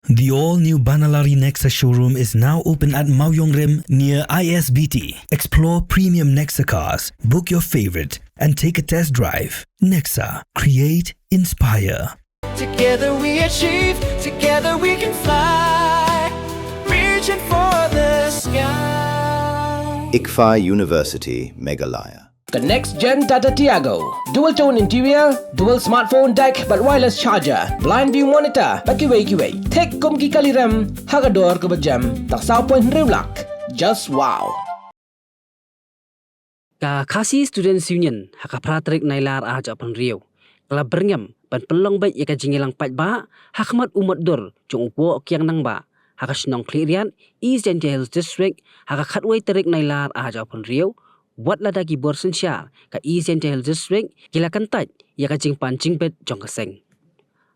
The all-new Banalari Nexa showroom is now open at Mauyongrim near ISBT. Explore premium Nexa cars, book your favorite, and take a test drive. Nexa. Create, inspire. Together we achieve, together we can fly, reaching for the sky. ICFA University, Meghalaya. The next gen Tata Tiago. Dual tone interior, dual smartphone deck but wireless charger, blind view monitor, bakiway. Tek kum ki kaliram, hagador ke bejam, tak sao point rewlak. Just wow. Ka Khasi Students Union haka pratrik nailar aja pan riau. Kala berngam pan pelong baik ya jingilang pat ba, hakmat umat dur jong upo kiang nang ba. Haka senong klirian East and Hills District haka khatway terik nailar aja pan riau. Wat lada ki borsen syar ka East and Hills District kila kantat ya ka jing pancing bet jong kaseng.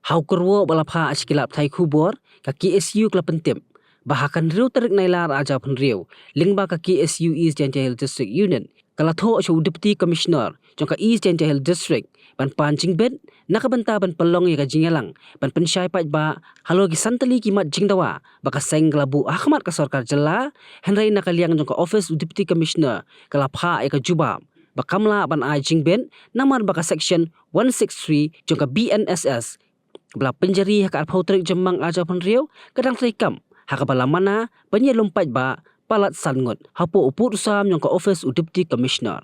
Hau kurwo balapha askilap thai khubor ka KSU kala pentim. Bahakan riau terik nailar aja pan riau. Lingba ka KSU East and Hills District Union kala tho show Deputy Commissioner jong ka East and Hills District pan pancing bet nakabanta ban pelong ya ka jingalang pan pensyai pat ba halo ki santali ki mat jingdawa baka seng labu Ahmad ka sarkar jela henrai nakaliang jong ka Office Deputy Commissioner kala pha ya ka juba bakamla ban ai jingben namar baka section 163 jong ka BNSS bla penjari hak arpautrik jemang aja pan riau kadang trikam hak bala mana penye lompat ba palat sangot hapo uput usam jong ka Office Deputy Commissioner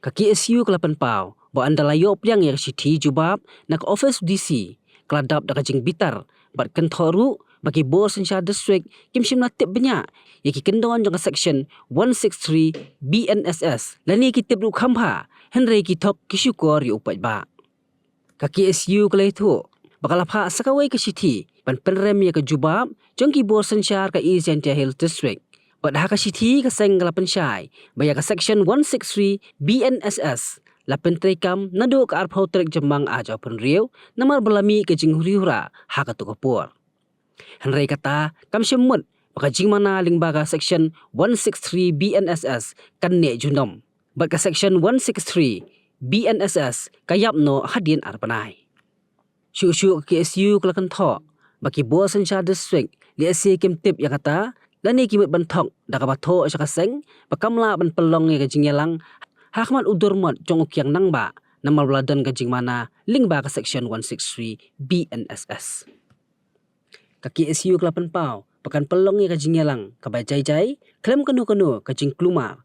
ka KSU kelapan pau ba andalayo piang yang siti jubab nak Office DC keladap dak jing bitar bat kentoru bagi bos Sensha District kim shimna tip benya yaki kendon jong section 163 BNSS lani ki tip ru khamha henry ki thok ki syukur yu upat ba ka KSU kelai thu bakala pha sakawai ke siti pan penrem ya ke jubab jong ki bos Sensha ka East and Hills District bat haka siti ka seng kalapan syai baya ka section 163 BNSS lapen trekam nado ka arpau trek jemang aja pen riau namar belami ke jing huri-hura haka tu kapur henry kata kam syemut baka jing mana lingbaga section 163 BNSS kan ne junom bat ka section 163 BNSS kayap no hadin arpanai syu KSU kelakan tho baki bos Sensha District li ase kem tip ya kata lani kimut banthok dakabatho sa kaseng pakamla ban pelong ya ka jingyalang Hakmat udurmat jong ukyang nang ba na malbladan ka jing mana lingba ka section 163 BNSS. Ka KSU kelapan pau pakan pelong ya ka jingyalang ka bajai-jai klem kanu ka jing klumar.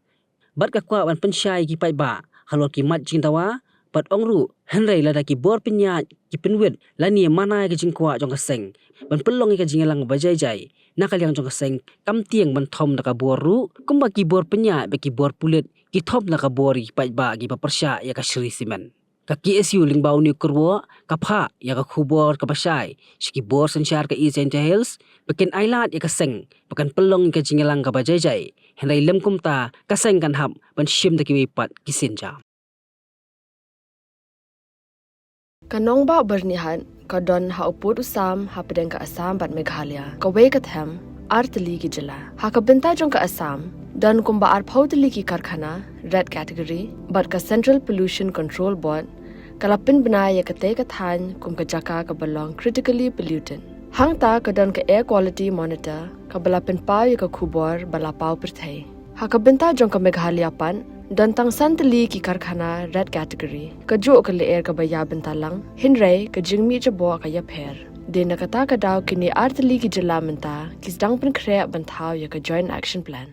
Bat ka kwa ban pensyai ki pai ba halor ki mat jing tawa bat ongru henry lada ki bor pinya ki penwet lani mana ka jing kwa jong ka seng ban pelong ya ka jingyalang bajai-jai nakaliang jong ka seng kam tiang ban thom da ka boru kumba ki bor penya be ki bor pulet ki thop na ka bori pai ba gi papersya ya ka Sri Simen ka KSU lingbau ni kurwo ka pha ya ka khubor ka pasai ski bor Sensha ka East and Hills bekin ailat ya ka seng bekan pelong ka jingalang ka bajai henrai lem kumta ka seng kan hap ban shim da ki pat kisinja kanong ba bernihan ka don ha uput usam ha pedeng ka Assam bat Meghalaya ka we ka them artli ki jela ha ka benta jong ka Assam dan kumba arpautli ki karkhana red category but ka Central Pollution Control Board kalapin bana ya kate ka than kum ka jaka ka belong critically pollutant hangta ka don ka air quality monitor ka balapin pa ya ka khubor balapau perthai ha ka benta jong ka Meghalaya pan dan tang santli ki karkhana red category ka jo ka le air ka baya bentalang hinrai ka jingmi jabo ka ya pher de nakata ka daw kini artli ki jela menta kisdang pen khre banthau ya ka joint action plan